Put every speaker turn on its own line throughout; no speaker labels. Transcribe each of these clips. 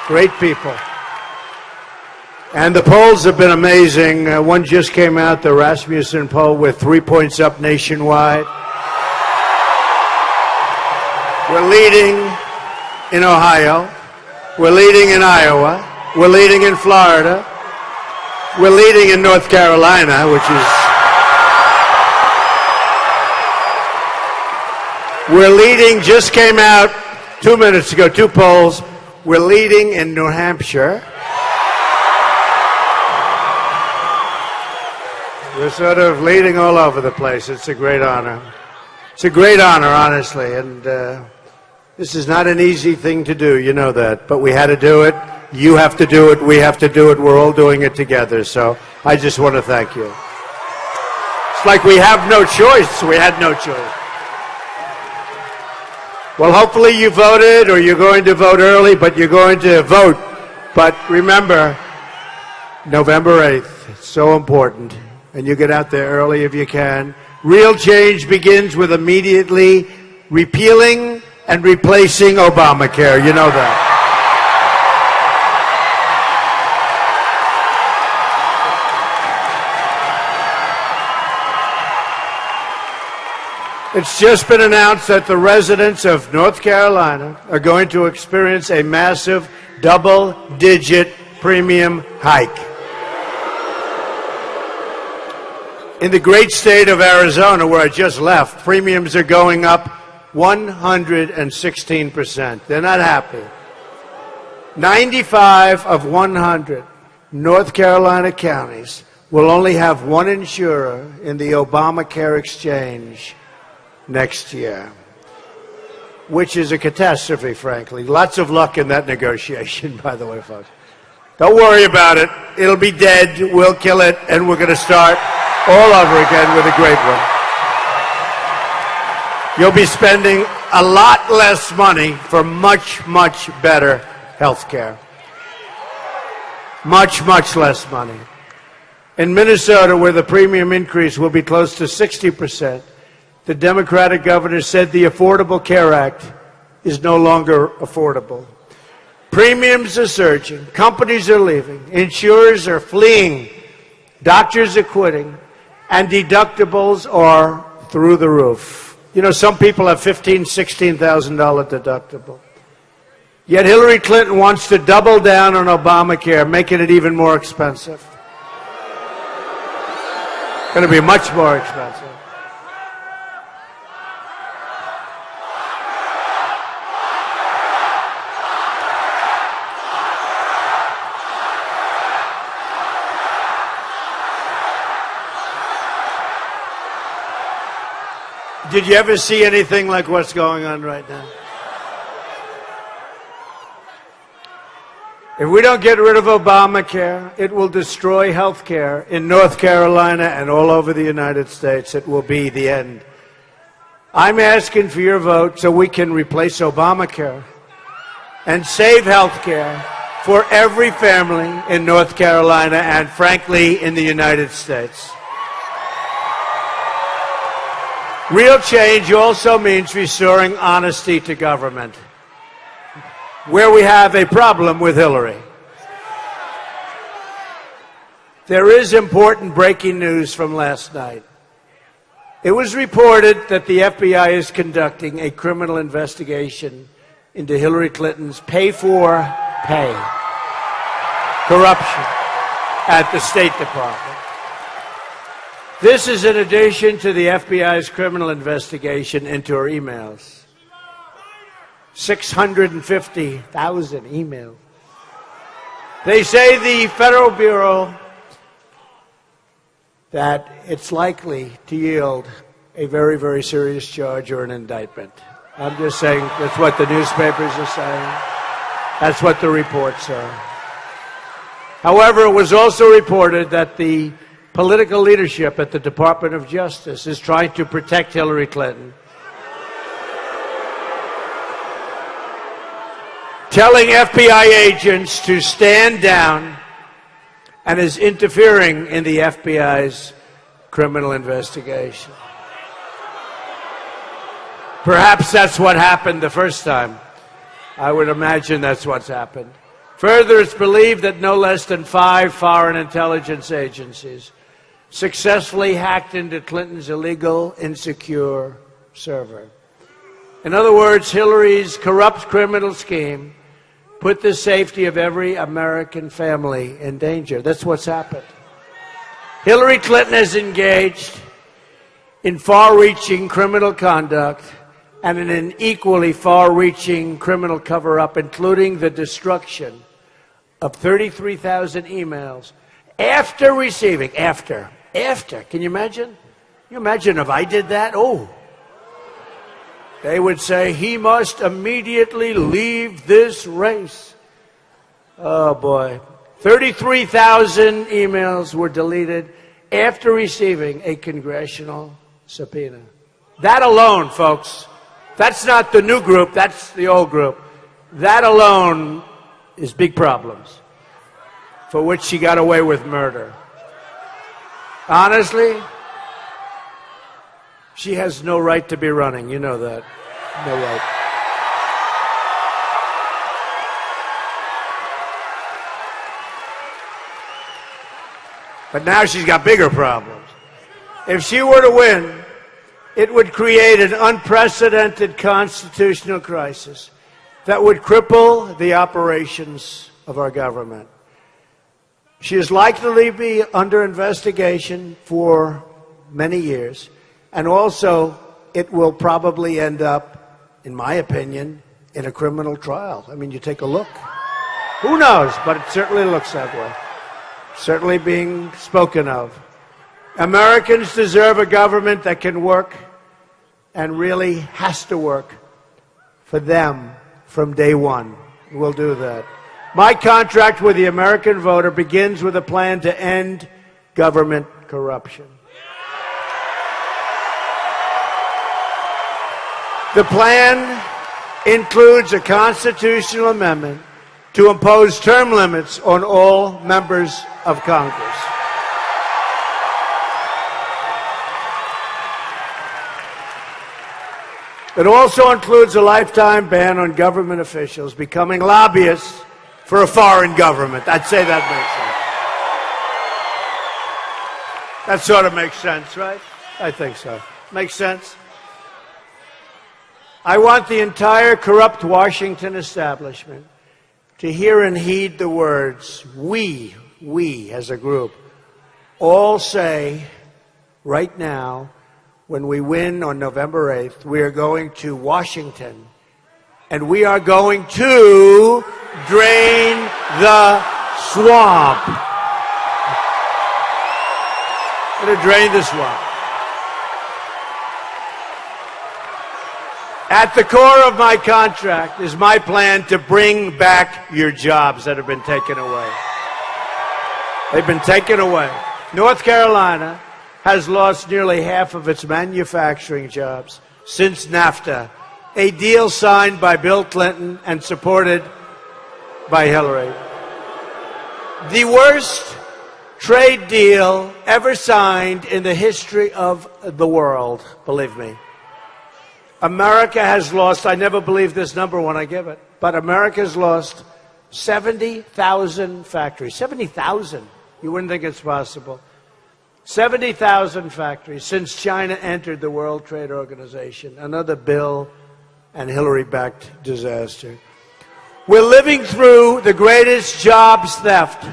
Great people. And the polls have been amazing. One just came out, the Rasmussen poll, with 3 points up nationwide. We're leading in Ohio. We're leading in Iowa. We're leading in Florida. We're leading in North Carolina, which is... We're leading, just came out 2 minutes ago, 2 polls. We're leading in New Hampshire. We're sort of leading all over the place. It's a great honor. It's a great honor, honestly, and this is not an easy thing to do, you know that, but we had to do it. You have to do it. We have to do it. We're all doing it together, so I just want to thank you. It's like we have no choice. We had no choice. Well, hopefully you voted, or you're going to vote early, but you're going to vote. But remember, November 8th, it's so important. And you get out there early if you can. Real change begins with immediately repealing and replacing Obamacare. You know that. It's just been announced that the residents of North Carolina are going to experience a massive double-digit premium hike. In the great state of Arizona, where I just left, premiums are going up 116%. They're not happy. 95 of 100 North Carolina counties will only have one insurer in the Obamacare exchange next year, which is a catastrophe, frankly. Lots of luck in that negotiation, by the way, folks. Don't worry about it. It'll be dead. We'll kill it, and we're going to start all over again with a great one. You'll be spending a lot less money for much, much better health care. Much, much less money. In Minnesota, where the premium increase will be close to 60%, the Democratic governor said the Affordable Care Act is no longer affordable. Premiums are surging, companies are leaving, insurers are fleeing, doctors are quitting, and deductibles are through the roof. You know, some people have $15,000, $16,000 deductible. Yet Hillary Clinton wants to double down on Obamacare, making it even more expensive. It's going to be much more expensive. Did you ever see anything like what's going on right now? If we don't get rid of Obamacare, it will destroy health care in North Carolina and all over the United States. It will be the end. I'm asking for your vote so we can replace Obamacare and save health care for every family in North Carolina and, frankly, in the United States. Real change also means restoring honesty to government, where we have a problem with Hillary. There is important breaking news from last night. It was reported that the FBI is conducting a criminal investigation into Hillary Clinton's pay-for-pay corruption at the State Department. This is in addition to the FBI's criminal investigation into her emails. 650,000 emails. They say the Federal Bureau that it's likely to yield a very, very serious charge or an indictment. I'm just saying that's what the newspapers are saying. That's what the reports are. However, it was also reported that the political leadership at the Department of Justice is trying to protect Hillary Clinton, telling FBI agents to stand down, and is interfering in the FBI's criminal investigation. Perhaps that's what happened the first time. I would imagine that's what's happened. Further, it's believed that no less than 5 foreign intelligence agencies successfully hacked into Clinton's illegal, insecure server. In other words, Hillary's corrupt criminal scheme put the safety of every American family in danger. That's what's happened. Hillary Clinton has engaged in far-reaching criminal conduct and in an equally far-reaching criminal cover-up, including the destruction of 33,000 emails after receiving, after. Can you imagine? Can you imagine if I did that? Oh. They would say, he must immediately leave this race. Oh, boy. 33,000 emails were deleted after receiving a congressional subpoena. That alone, folks, that's not the new group, that's the old group. That alone is big problems, for which she got away with murder. Honestly, she has no right to be running. You know that. No right. But now she's got bigger problems. If she were to win, it would create an unprecedented constitutional crisis that would cripple the operations of our government. She is likely to be under investigation for many years, and also it will probably end up, in my opinion, in a criminal trial. I mean, you take a look. Who knows? But it certainly looks that way. Certainly being spoken of. Americans deserve a government that can work and really has to work for them from day one. We'll do that. My contract with the American voter begins with a plan to end government corruption. The plan includes a constitutional amendment to impose term limits on all members of Congress. It also includes a lifetime ban on government officials becoming lobbyists for a foreign government. I'd say that makes sense. That sort of makes sense, right? I think so. Makes sense? I want the entire corrupt Washington establishment to hear and heed the words we as a group all say right now. When we win on November 8th, we are going to Washington, and we are going to drain the swamp. We're going to drain the swamp. At the core of my contract is my plan to bring back your jobs that have been taken away. They've been taken away. North Carolina has lost nearly half of its manufacturing jobs since NAFTA, a deal signed by Bill Clinton and supported by Hillary. The worst trade deal ever signed in the history of the world, believe me. America has lost, I never believe this number when I give it, but America has lost 70,000 factories. 70,000. You wouldn't think it's possible. 70,000 factories since China entered the World Trade Organization, another Bill and Hillary-backed disaster. We're living through the greatest jobs theft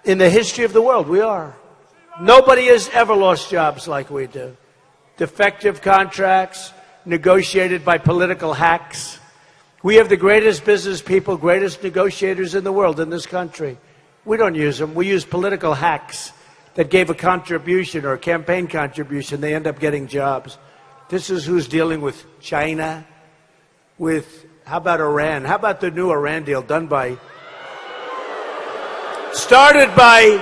in the history of the world. We are. Nobody has ever lost jobs like we do. Defective contracts negotiated by political hacks. We have the greatest business people, greatest negotiators in the world in this country. We don't use them. We use political hacks that gave a contribution or a campaign contribution. They end up getting jobs. This is who's dealing with China, with, how about Iran? How about the new Iran deal done by, started by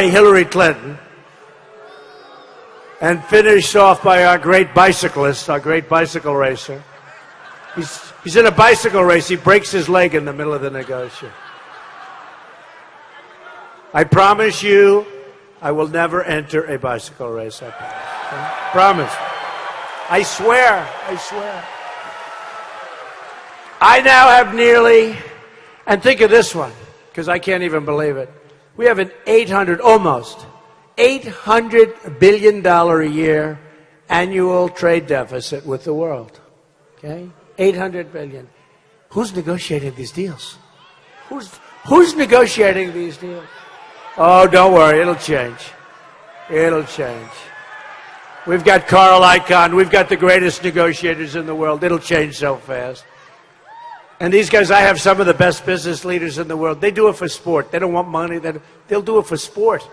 Hillary Clinton and finished off by our great bicyclist, our great bicycle racer. He's in a bicycle race. He breaks his leg in the middle of the negotiation. I promise you, I will never enter a bicycle race. I promise. I swear. I now have nearly And think of this one, because I can't even believe it. We have an almost $800 billion a year annual trade deficit with the world. Okay? 800 billion. Who's negotiating these deals? Who's negotiating these deals? Oh, don't worry, it'll change. It'll change. We've got Carl Icahn. We've got the greatest negotiators in the world. It'll change so fast. And these guys, I have some of the best business leaders in the world. They do it for sport. They don't want money. They'll do it for sport.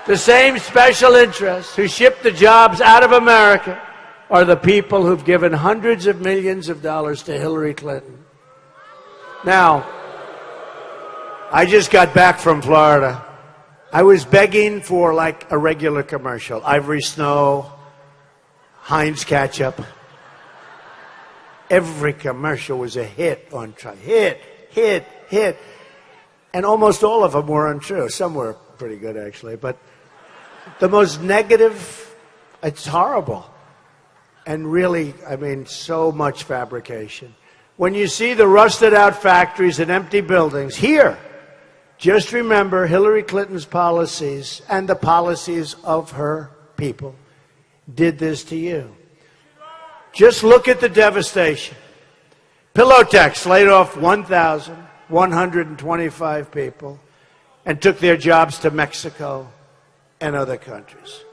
The same special interests who ship the jobs out of America are the people who've given hundreds of millions of dollars to Hillary Clinton. Now, I just got back from Florida. I was begging for like a regular commercial. Ivory Snow, Heinz ketchup. Every commercial was a hit on Trump. Hit. And almost all of them were untrue. Some were pretty good, actually. But the most negative, it's horrible. And really, I mean, so much fabrication. When you see the rusted out factories and empty buildings here, just remember Hillary Clinton's policies and the policies of her people did this to you. Just look at the devastation. Pillowtex laid off 1,125 people and took their jobs to Mexico and other countries.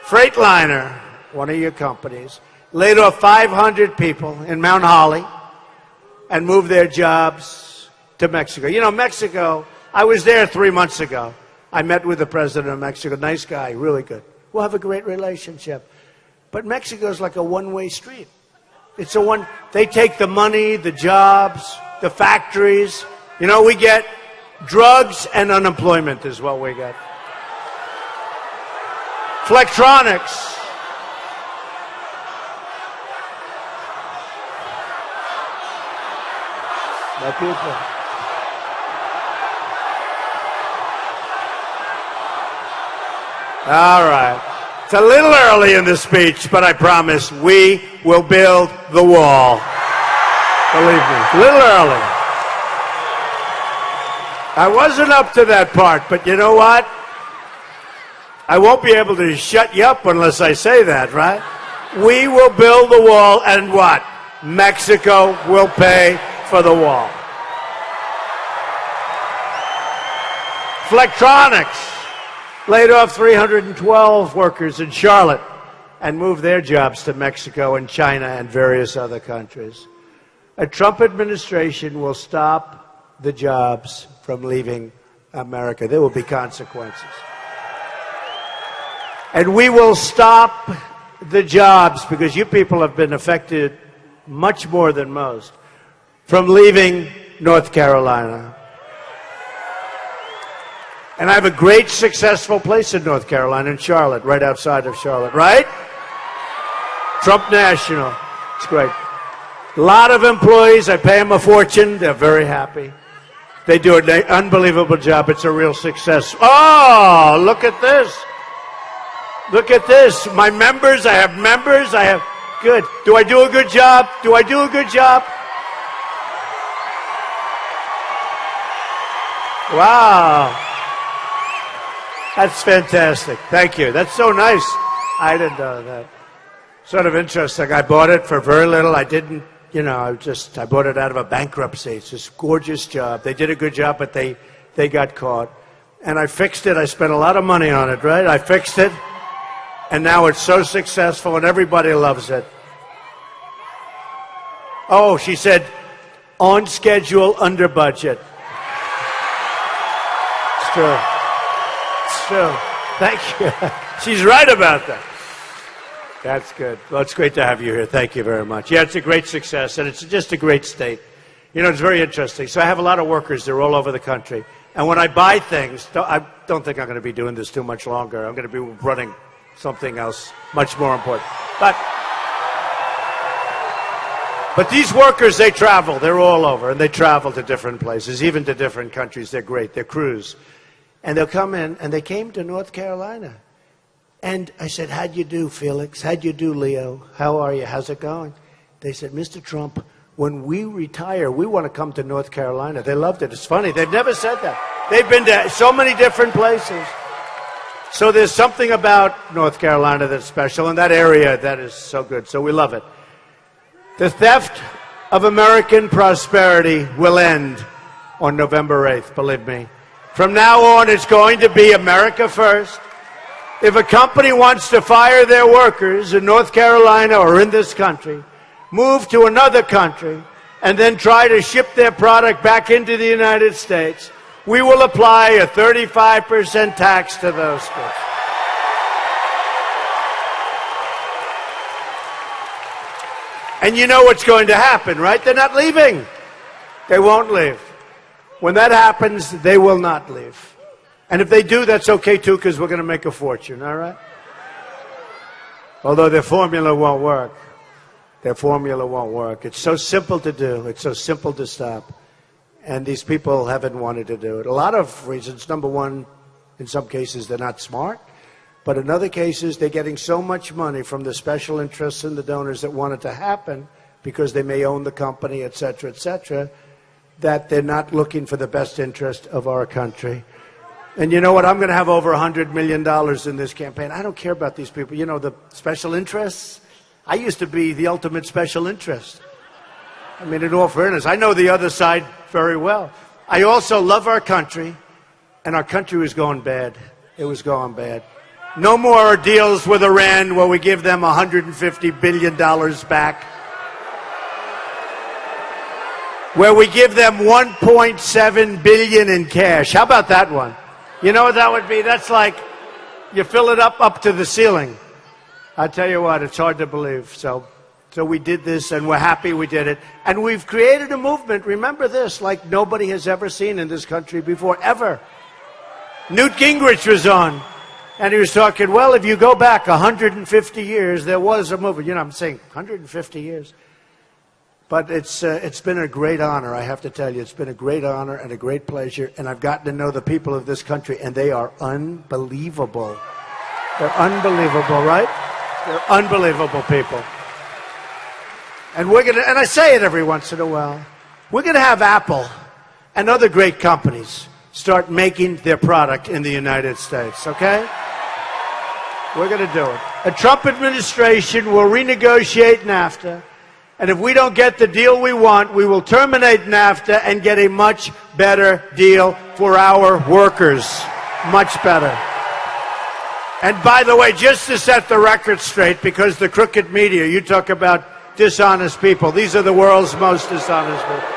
Freightliner, one of your companies, laid off 500 people in Mount Holly and moved their jobs to Mexico. You know, Mexico, I was there 3 months ago. I met with the president of Mexico. Nice guy, really good. We'll have a great relationship. But Mexico's like a one-way street. It's a one. They take the money, the jobs, the factories. You know, we get drugs and unemployment is what we get. Flextronics. My people. All right. It's a little early in the speech, but I promise we will build the wall. Believe me, a little early. I wasn't up to that part, but you know what? I won't be able to shut you up unless I say that, right? We will build the wall, and what? Mexico will pay for the wall. Flextronics laid off 312 workers in Charlotte and moved their jobs to Mexico and China and various other countries. A Trump administration will stop the jobs from leaving America. There will be consequences. And we will stop the jobs, because you people have been affected much more than most, from leaving North Carolina. And I have a great, successful place in North Carolina, in Charlotte, right outside of Charlotte, right? Trump National. It's great. A lot of employees. I pay them a fortune. They're very happy. They do an unbelievable job. It's a real success. Oh, look at this. Look at this. My members, I have members. I have, good. Do I do a good job? Do I do a good job? Wow. That's fantastic. Thank you. That's so nice. I didn't know that. Sort of interesting. I bought it for very little. I didn't, you know, I bought it out of a bankruptcy. It's this gorgeous job. They did a good job, but they got caught. And I fixed it. I spent a lot of money on it, right? I fixed it. And now it's so successful and everybody loves it. Oh, she said, on schedule, under budget. It's true. It's true. Thank you. She's right about that. That's good. Well, it's great to have you here. Thank you very much. Yeah, it's a great success, and it's just a great state. You know, it's very interesting. So I have a lot of workers. They're all over the country. And when I buy things, I don't think I'm going to be doing this too much longer. I'm going to be running something else much more important. But these workers, they travel. They're all over, and they travel to different places, even to different countries. They're great. They're crews. And they'll come in, and they came to North Carolina. And I said, how'd you do, Felix? How'd you do, Leo? How are you? How's it going? They said, Mr. Trump, when we retire, we want to come to North Carolina. They loved it. It's funny. They've never said that. They've been to so many different places. So there's something about North Carolina that's special, and that area that is so good. So we love it. The theft of American prosperity will end on November 8th, believe me. From now on, it's going to be America first. If a company wants to fire their workers in North Carolina or in this country, move to another country, and then try to ship their product back into the United States, we will apply a 35% tax to those goods. And you know what's going to happen, right? They're not leaving. They won't leave. When that happens, they will not leave. And if they do, that's okay too, because we're going to make a fortune, all right? Although their formula won't work. Their formula won't work. It's so simple to do. It's so simple to stop. And these people haven't wanted to do it. A lot of reasons. Number one, in some cases, they're not smart. But in other cases, they're getting so much money from the special interests and the donors that want it to happen because they may own the company, et cetera, that they're not looking for the best interest of our country. And you know what? I'm going to have over $100 million in this campaign. I don't care about these people. You know, the special interests? I used to be the ultimate special interest. I mean, in all fairness, I know the other side very well. I also love our country, and our country was going bad. It was going bad. No more deals with Iran where we give them $150 billion back. Where we give them $1.7 billion in cash. How about that one? You know what that would be? That's like you fill it up to the ceiling. I tell you what, it's hard to believe. So we did this, and we're happy we did it. And we've created a movement, remember this, like nobody has ever seen in this country before, ever. Newt Gingrich was on, and he was talking, well, if you go back 150 years, there was a movement. You know, I'm saying 150 years. But it's been a great honor, I have to tell you. It's been a great honor and a great pleasure, and I've gotten to know the people of this country, and they are unbelievable. They're unbelievable, right? They're unbelievable people. And I say it every once in a while, we're going to have Apple and other great companies start making their product in the United States, okay? We're going to do it. A Trump administration will renegotiate NAFTA. And if we don't get the deal we want, we will terminate NAFTA and get a much better deal for our workers. Much better. And by the way, just to set the record straight, because the crooked media, you talk about dishonest people. These are the world's most dishonest people.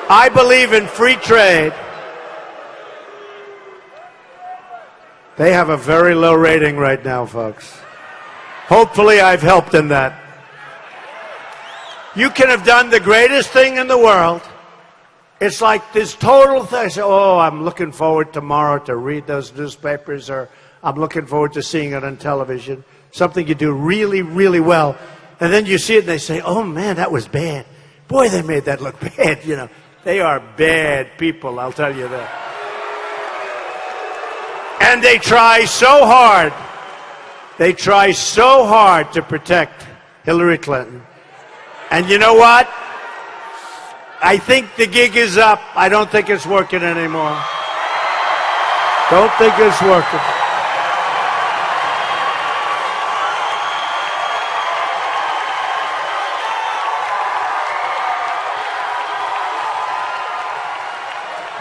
I believe in free trade. They have a very low rating right now, folks. Hopefully I've helped in that. You can have done the greatest thing in the world. It's like this total thing. Say, oh, I'm looking forward tomorrow to read those newspapers, or I'm looking forward to seeing it on television. Something you do really, really well. And then you see it and they say, oh man, that was bad. Boy, they made that look bad, you know. They are bad people, I'll tell you that. And they try so hard. They try so hard to protect Hillary Clinton. And you know what? I think the gig is up. I don't think it's working anymore. Don't think it's working.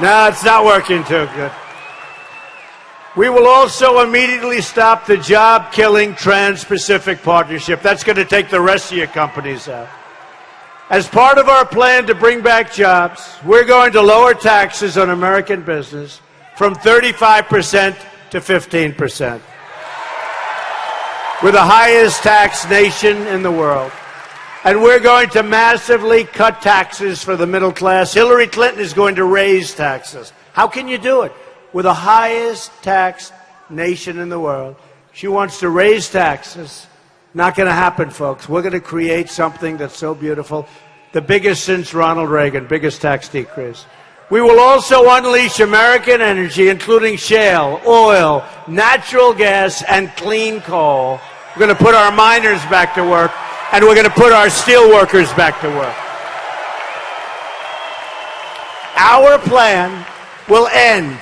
No, it's not working too good. We will also immediately stop the job-killing Trans-Pacific Partnership. That's going to take the rest of your companies out. As part of our plan to bring back jobs, we're going to lower taxes on American business from 35% to 15%. We're the highest tax nation in the world. And we're going to massively cut taxes for the middle class. Hillary Clinton is going to raise taxes. How can you do it? We're the highest tax nation in the world. She wants to raise taxes. Not going to happen, folks. We're going to create something that's so beautiful. The biggest since Ronald Reagan, biggest tax decrease. We will also unleash American energy, including shale, oil, natural gas, and clean coal. We're going to put our miners back to work. And we're going to put our steel workers back to work. Our plan will end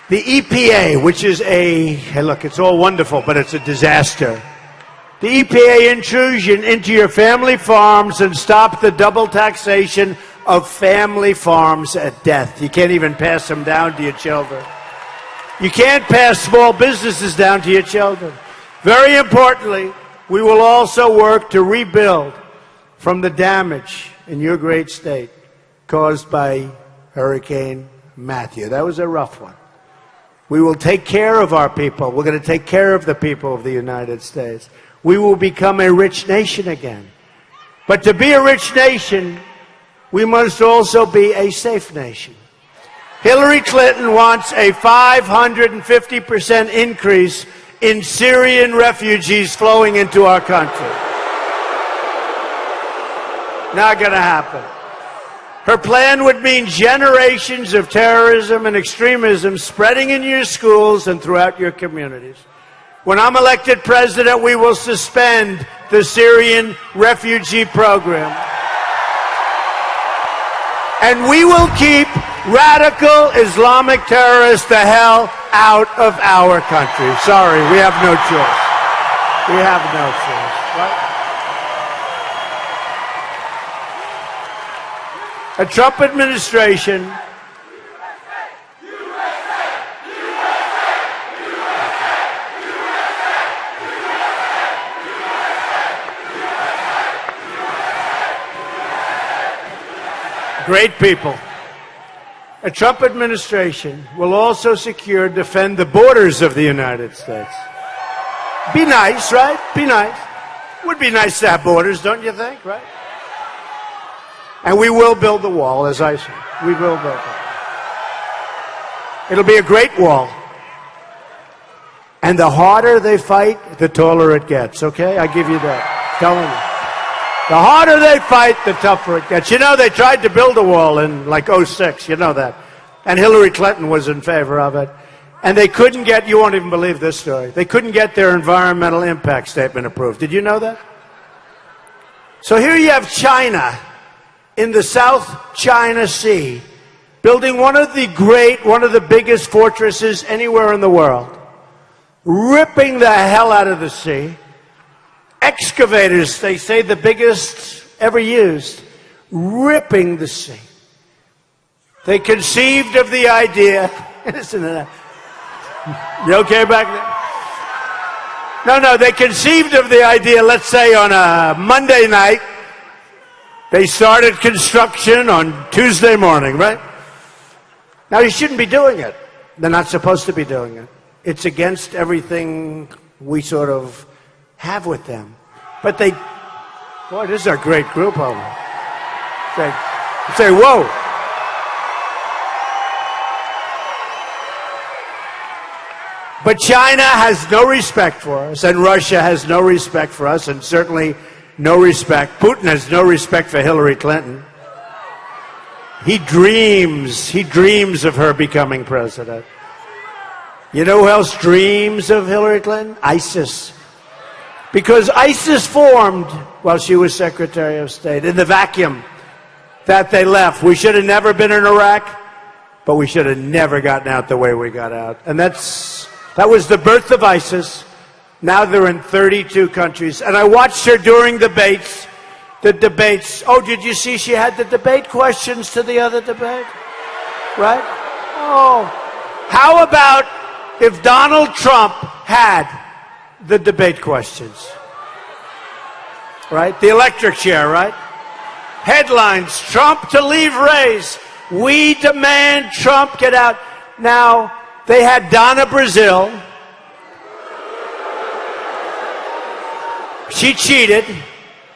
the EPA, which is hey, look, it's all wonderful, but it's a disaster. The EPA intrusion into your family farms and stop the double taxation of family farms at death. You can't even pass them down to your children. You can't pass small businesses down to your children. Very importantly, we will also work to rebuild from the damage in your great state caused by Hurricane Matthew. That was a rough one. We will take care of our people. We're going to take care of the people of the United States. We will become a rich nation again. But to be a rich nation, we must also be a safe nation. Hillary Clinton wants a 550% increase in Syrian refugees flowing into our country. Not going to happen. Her plan would mean generations of terrorism and extremism spreading in your schools and throughout your communities. When I'm elected president, we will suspend the Syrian refugee program. And we will keep radical Islamic terrorists the hell out of our country. Sorry, we have no choice. We have no choice. Right? A Trump administration great people. A Trump administration will also secure and defend the borders of the United States. Be nice, right? Be nice. Would be nice to have borders, don't you think, right? And we will build the wall, as I said. We will build it. It'll be a great wall. And the harder they fight, the taller it gets, okay? I give you that. Telling you. The harder they fight, the tougher it gets. You know, they tried to build a wall in, like, '06. You know that. And Hillary Clinton was in favor of it. And they couldn't get, you won't even believe this story, they couldn't get their environmental impact statement approved. Did you know that? So here you have China in the South China Sea building one of the biggest fortresses anywhere in the world, ripping the hell out of the sea. Excavators, they say the biggest ever used, ripping the sea. They conceived of the idea, listen to that. You okay back there? No, they conceived of the idea, let's say on a Monday night. They started construction on Tuesday morning, right? Now, you shouldn't be doing it. They're not supposed to be doing it. It's against everything we sort of have with them. But they, boy, this is a great group of them. Say, whoa. But China has no respect for us, and Russia has no respect for us, and certainly no respect. Putin has no respect for Hillary Clinton. He dreams of her becoming president. You know who else dreams of Hillary Clinton? ISIS. Because ISIS formed while she was Secretary of State in the vacuum that they left. We should have never been in Iraq, but we should have never gotten out the way we got out. And that was the birth of ISIS. Now they're in 32 countries. And I watched her during the debates. Oh, did you see she had the debate questions to the other debate? Right? Oh. How about if Donald Trump had the debate questions? Right? The electric chair, right? Headlines, Trump to leave race. We demand Trump get out. Now, they had Donna Brazile. She cheated.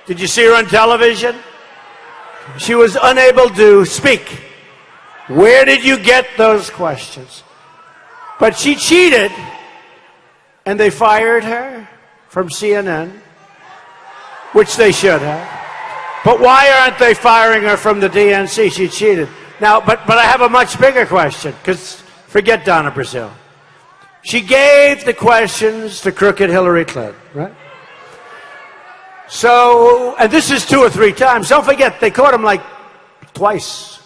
Did you see her on television? She was unable to speak. Where did you get those questions? But she cheated, and they fired her from CNN, which they should have. But why aren't they firing her from the DNC? She cheated. Now, but I have a much bigger question, because forget Donna Brazile. She gave the questions to crooked Hillary Clinton, right? So, and this is 2 or 3 times. Don't forget, they caught him like twice.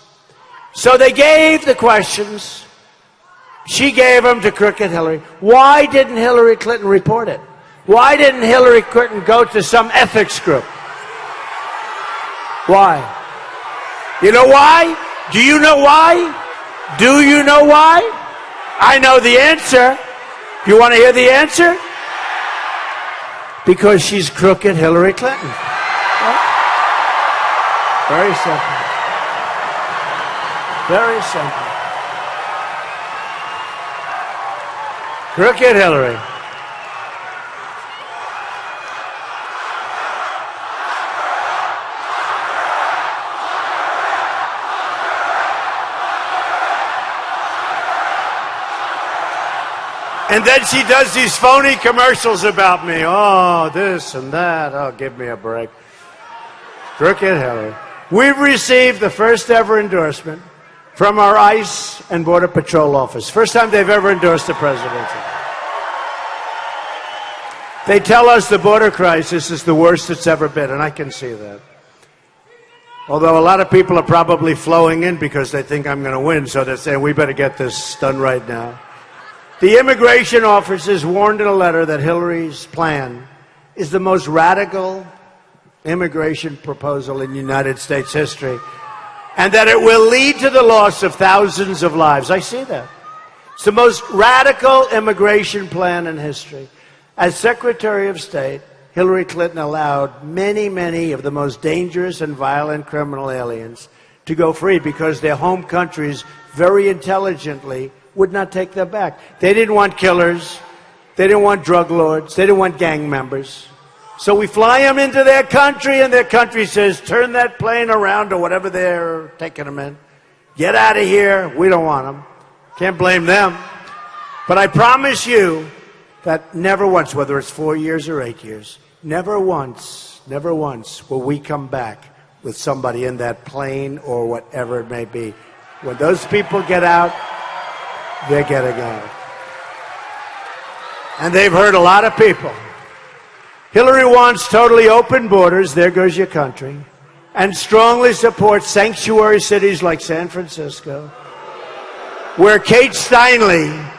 So they gave the questions. She gave them to crooked Hillary. Why didn't Hillary Clinton report it? Why didn't Hillary Clinton go to some ethics group? Why? You know why? Do you know why? Do you know why? I know the answer. You want to hear the answer? Because she's crooked Hillary Clinton. Very simple. Very simple. Crooked Hillary. And then she does these phony commercials about me. Oh, this and that. Oh, give me a break. Crooked Hillary. We've received the first ever endorsement from our ICE and Border Patrol office. First time they've ever endorsed the president. They tell us the border crisis is the worst it's ever been, and I can see that. Although a lot of people are probably flowing in because they think I'm going to win, so they're saying we better get this done right now. The immigration officers warned in a letter that Hillary's plan is the most radical immigration proposal in United States history, and that it will lead to the loss of thousands of lives. I see that. It's the most radical immigration plan in history. As Secretary of State, Hillary Clinton allowed many, many of the most dangerous and violent criminal aliens to go free because their home countries very intelligently would not take them back. They didn't want killers. They didn't want drug lords. They didn't want gang members. So we fly them into their country, and their country says, turn that plane around or whatever they're taking them in. Get out of here. We don't want them. Can't blame them. But I promise you that never once, whether it's 4 years or 8 years, never once will we come back with somebody in that plane or whatever it may be. When those people get out, they're getting out. And they've hurt a lot of people. Hillary wants totally open borders, there goes your country, and strongly supports sanctuary cities like San Francisco, where Kate Steinle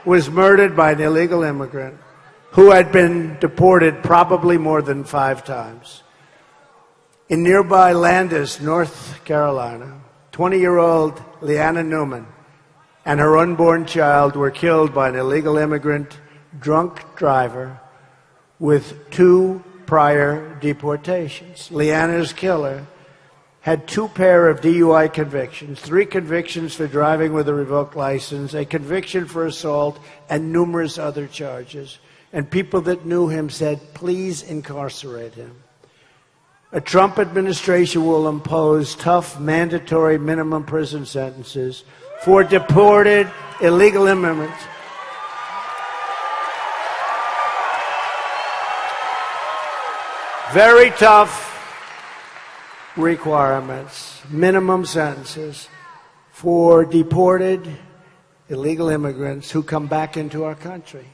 was murdered by an illegal immigrant who had been deported probably more than 5 times. In nearby Landis, North Carolina, 20-year-old Leanna Newman and her unborn child were killed by an illegal immigrant drunk driver with 2 prior deportations. Leanna's killer had 2 pair of DUI convictions, 3 convictions for driving with a revoked license, a conviction for assault, and numerous other charges. And people that knew him said, please incarcerate him. A Trump administration will impose tough mandatory minimum prison sentences for deported illegal immigrants. Very tough requirements, minimum sentences for deported illegal immigrants who come back into our country.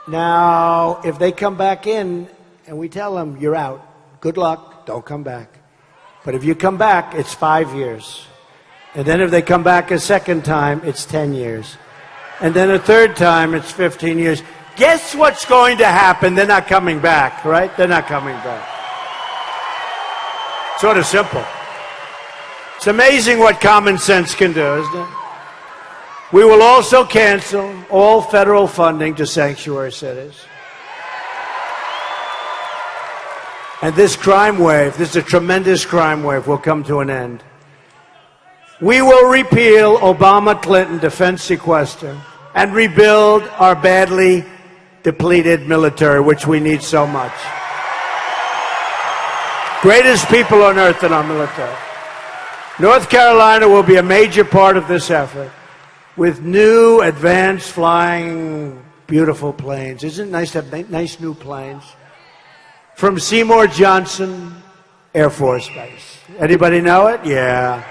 Now, if they come back in and we tell them, you're out, good luck, don't come back. But if you come back, it's 5 years. And then if they come back a second time, it's 10 years. And then a third time, it's 15 years. Guess what's going to happen? They're not coming back, right? They're not coming back. Sort of simple. It's amazing what common sense can do, isn't it? We will also cancel all federal funding to sanctuary cities. And this crime wave, this is a tremendous crime wave, will come to an end. We will repeal Obama-Clinton defense sequester and rebuild our badly depleted military, which we need so much. Greatest people on earth in our military. North Carolina will be a major part of this effort with new, advanced, flying, beautiful planes. Isn't it nice to have nice new planes? From Seymour Johnson Air Force Base. Anybody know it? Yeah.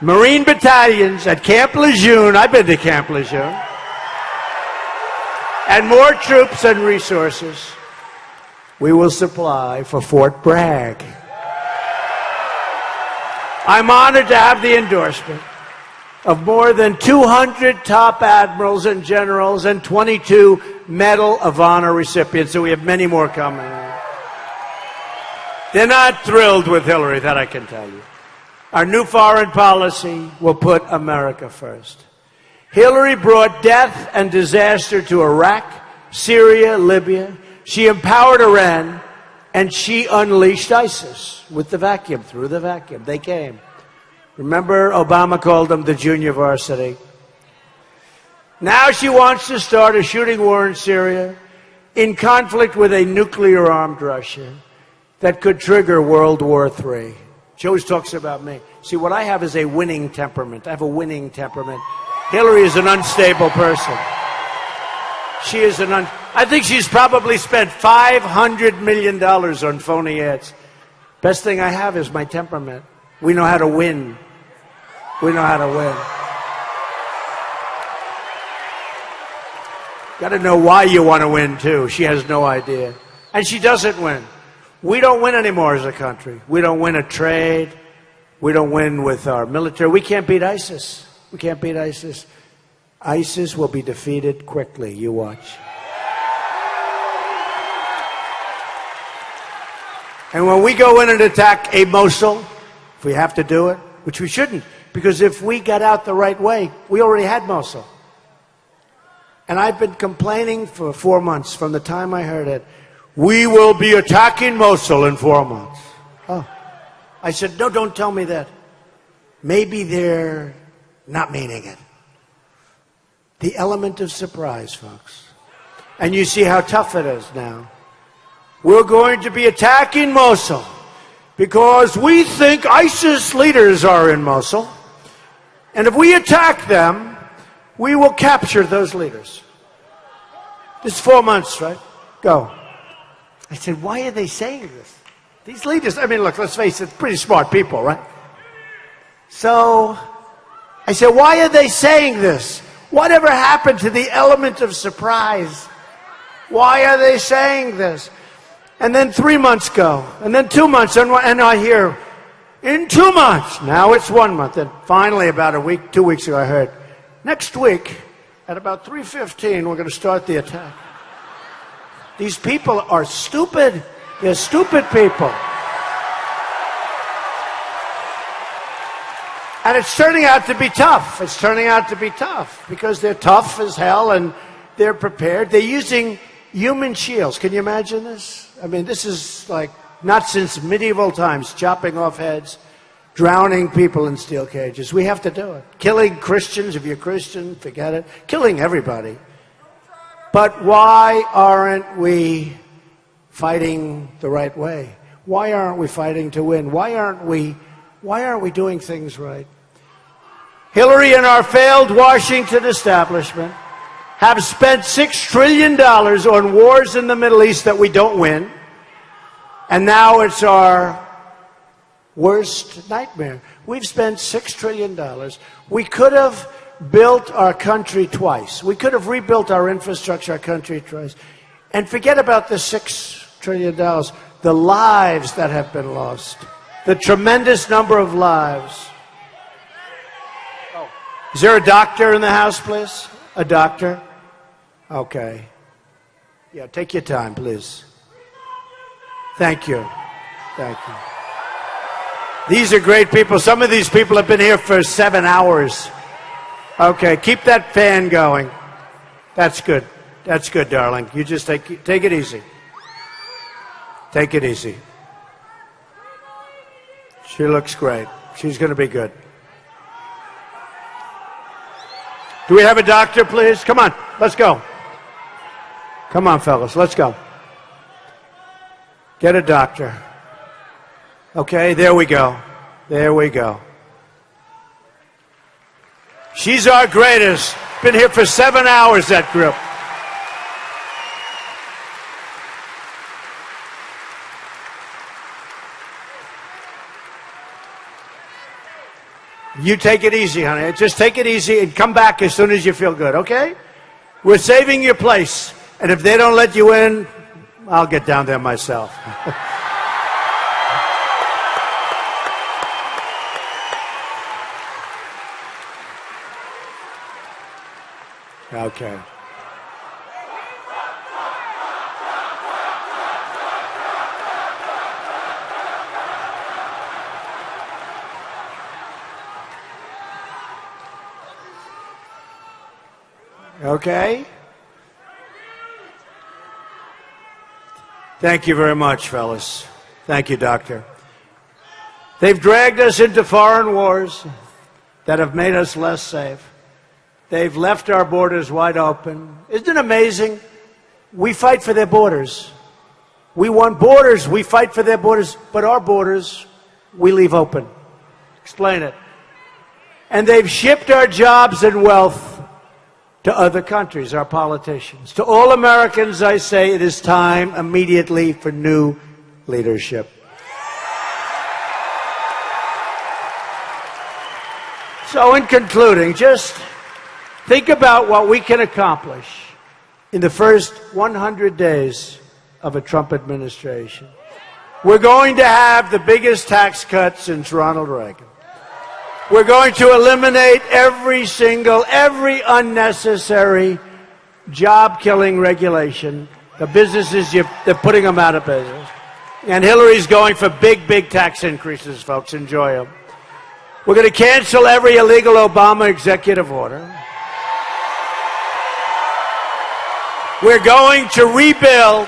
Marine battalions at Camp Lejeune. I've been to Camp Lejeune. And more troops and resources we will supply for Fort Bragg. I'm honored to have the endorsement of more than 200 top admirals and generals and 22 Medal of Honor recipients, so we have many more coming. They're not thrilled with Hillary, that I can tell you. Our new foreign policy will put America first. Hillary brought death and disaster to Iraq, Syria, Libya. She empowered Iran, and she unleashed ISIS with the vacuum, through the vacuum. They came. Remember, Obama called them the junior varsity. Now she wants to start a shooting war in Syria in conflict with a nuclear-armed Russia that could trigger World War III. She always talks about me. See, what I have is a winning temperament. I have a winning temperament. Hillary is an unstable person. She is I think she's probably spent $500 million on phony ads. Best thing I have is my temperament. We know how to win. We know how to win. Got to know why you want to win, too. She has no idea. And she doesn't win. We don't win anymore as a country. We don't win at trade. We don't win with our military. We can't beat ISIS. We can't beat ISIS. ISIS will be defeated quickly. You watch. And when we go in and attack a Mosul, if we have to do it, which we shouldn't, because if we got out the right way, we already had Mosul. And I've been complaining for 4 months from the time I heard it. We will be attacking Mosul in 4 months. Oh. I said, no, don't tell me that. Maybe they're not meaning it. The element of surprise, folks. And you see how tough it is now. We're going to be attacking Mosul because we think ISIS leaders are in Mosul. And if we attack them, we will capture those leaders. This is 4 months, right? Go. I said, why are they saying this? These leaders, I mean, look, let's face it, pretty smart people, right? So I said, why are they saying this? Whatever happened to the element of surprise? Why are they saying this? And then 3 months go, and then 2 months, and I hear, in 2 months. Now it's 1 month. And finally, about a week, 2 weeks ago, I heard, next week, at about 3:15, we're going to start the attack. These people are stupid. They're stupid people. And it's turning out to be tough. It's turning out to be tough because they're tough as hell and they're prepared. They're using human shields. Can you imagine this? I mean, this is like not since medieval times, chopping off heads, drowning people in steel cages. We have to do it. Killing Christians, if you're Christian, forget it. Killing everybody. But why aren't we fighting the right way? Why aren't we fighting to win? Why aren't we doing things right? Hillary and our failed Washington establishment have spent $6 trillion on wars in the Middle East that we don't win. And now it's our worst nightmare. We've spent $6 trillion. We could have built our country twice. We could have rebuilt our infrastructure, our country twice. And forget about the $6 trillion. The lives that have been lost. The tremendous number of lives. Oh. Is there a doctor in the house, please? A doctor? Okay. Yeah, take your time, please. Thank you. Thank you. These are great people. Some of these people have been here for 7 hours. Okay, keep that fan going. That's good. That's good, darling. You just take it easy. Take it easy. She looks great. She's going to be good. Do we have a doctor, please? Come on, let's go. Come on, fellas, let's go. Get a doctor. Okay, there we go. There we go. She's our greatest. Been here for 7 hours, that group. You take it easy, honey. Just take it easy and come back as soon as you feel good, okay? We're saving your place. And if they don't let you in, I'll get down there myself. Okay. Okay. Thank you very much, fellas. Thank you, Doctor. They've dragged us into foreign wars that have made us less safe. They've left our borders wide open. Isn't it amazing? We fight for their borders. We want borders. We fight for their borders. But our borders, we leave open. Explain it. And they've shipped our jobs and wealth to other countries, our politicians. To all Americans, I say it is time immediately for new leadership. So in concluding, just think about what we can accomplish in the first 100 days of a Trump administration. We're going to have the biggest tax cut since Ronald Reagan. We're going to eliminate every unnecessary job-killing regulation. The businesses, they're putting them out of business. And Hillary's going for big, big tax increases, folks. Enjoy them. We're going to cancel every illegal Obama executive order. We're going to rebuild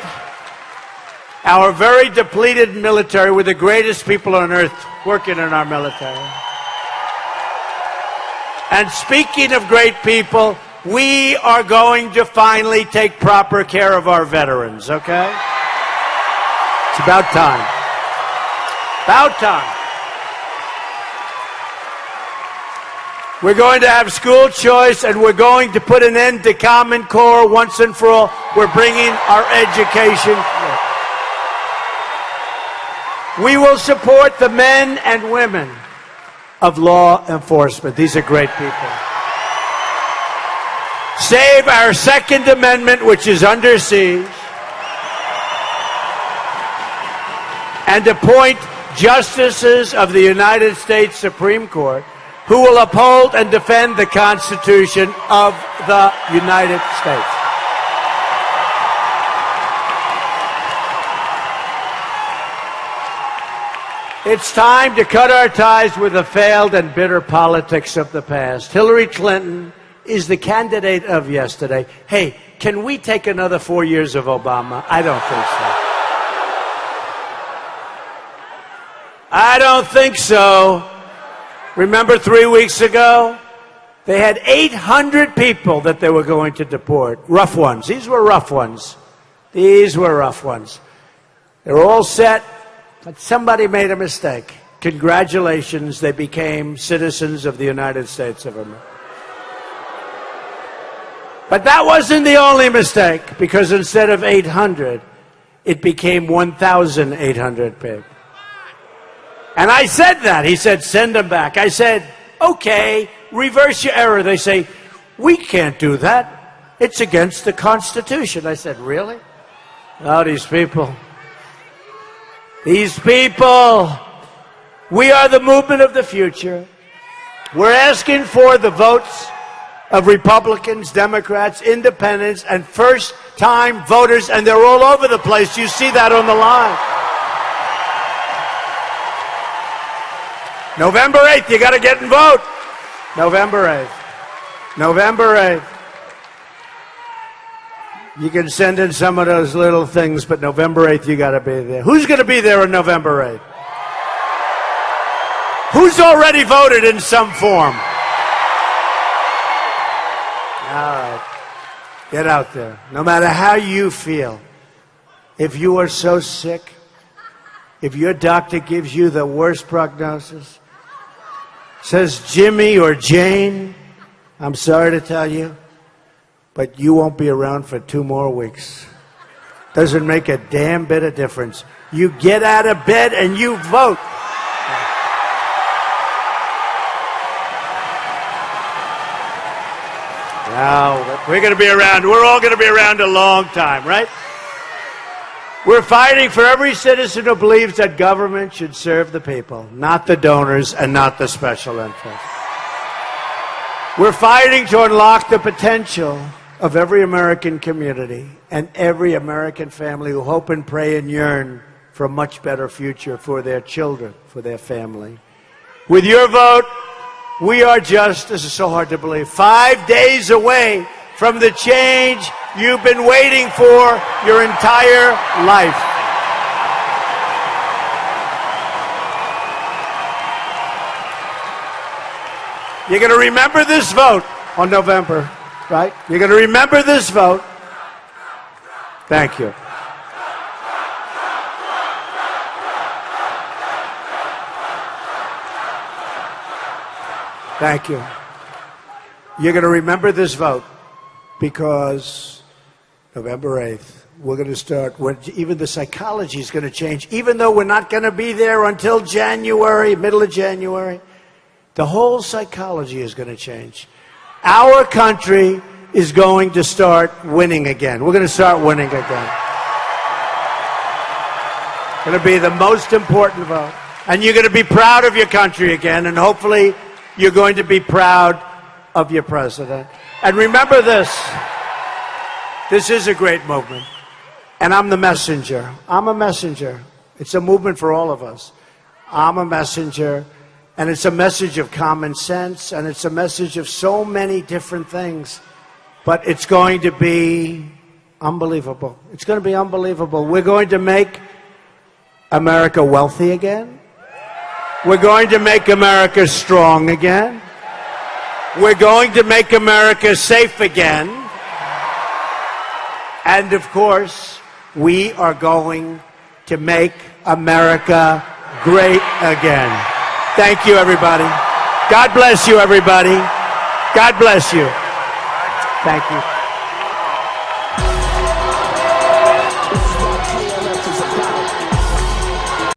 our very depleted military with the greatest people on earth working in our military. And speaking of great people, we are going to finally take proper care of our veterans, okay? It's about time. About time. We're going to have school choice, and we're going to put an end to Common Core once and for all. We're bringing our education. We will support the men and women of law enforcement. These are great people. Save our Second Amendment, which is under siege, and appoint justices of the United States Supreme Court who will uphold and defend the Constitution of the United States. It's time to cut our ties with the failed and bitter politics of the past. Hillary Clinton is the candidate of yesterday. Hey, can we take another 4 years of Obama? I don't think so. I don't think so. Remember 3 weeks ago? They had 800 people that they were going to deport. Rough ones. These were rough ones. These were rough ones. They were all set. But somebody made a mistake. Congratulations, they became citizens of the United States of America. But that wasn't the only mistake, because instead of 800, it became 1,800 people. And I said that. He said, send them back. I said, okay, reverse your error. They say, we can't do that. It's against the Constitution. I said, really? Oh, these people. These people, we are the movement of the future. We're asking for the votes of Republicans, Democrats, Independents, and first-time voters, and they're all over the place. You see that on the line. November 8th, you got to get and vote. November 8th. November 8th. You can send in some of those little things, but November 8th, you got to be there. Who's going to be there on November 8th? Who's already voted in some form? All right. Get out there. No matter how you feel. If you are so sick, if your doctor gives you the worst prognosis, says Jimmy or Jane, I'm sorry to tell you, but you won't be around for 2 more weeks. Doesn't make a damn bit of difference. You get out of bed and you vote. Now, we're going to be around. We're all going to be around a long time, right? We're fighting for every citizen who believes that government should serve the people, not the donors and not the special interests. We're fighting to unlock the potential of every American community and every American family who hope and pray and yearn for a much better future for their children, for their family. With your vote, we are just, this is so hard to believe, 5 days away from the change you've been waiting for your entire life. You're going to remember this vote on November, right? You're going to remember this vote. Thank you. Thank you. You're going to remember this vote because November 8th, we're going to start, even the psychology is going to change. Even though we're not going to be there until January, middle of January, the whole psychology is going to change. Our country is going to start winning again. We're going to start winning again. It's going to be the most important vote. And you're going to be proud of your country again, and hopefully you're going to be proud of your president. And remember this. This is a great movement. And I'm the messenger. I'm a messenger. It's a movement for all of us. I'm a messenger. And it's a message of common sense. And it's a message of so many different things. But it's going to be unbelievable. It's going to be unbelievable. We're going to make America wealthy again. We're going to make America strong again. We're going to make America safe again. And of course, we are going to make America great again. Thank you, everybody. God bless you, everybody. God bless you. Thank you.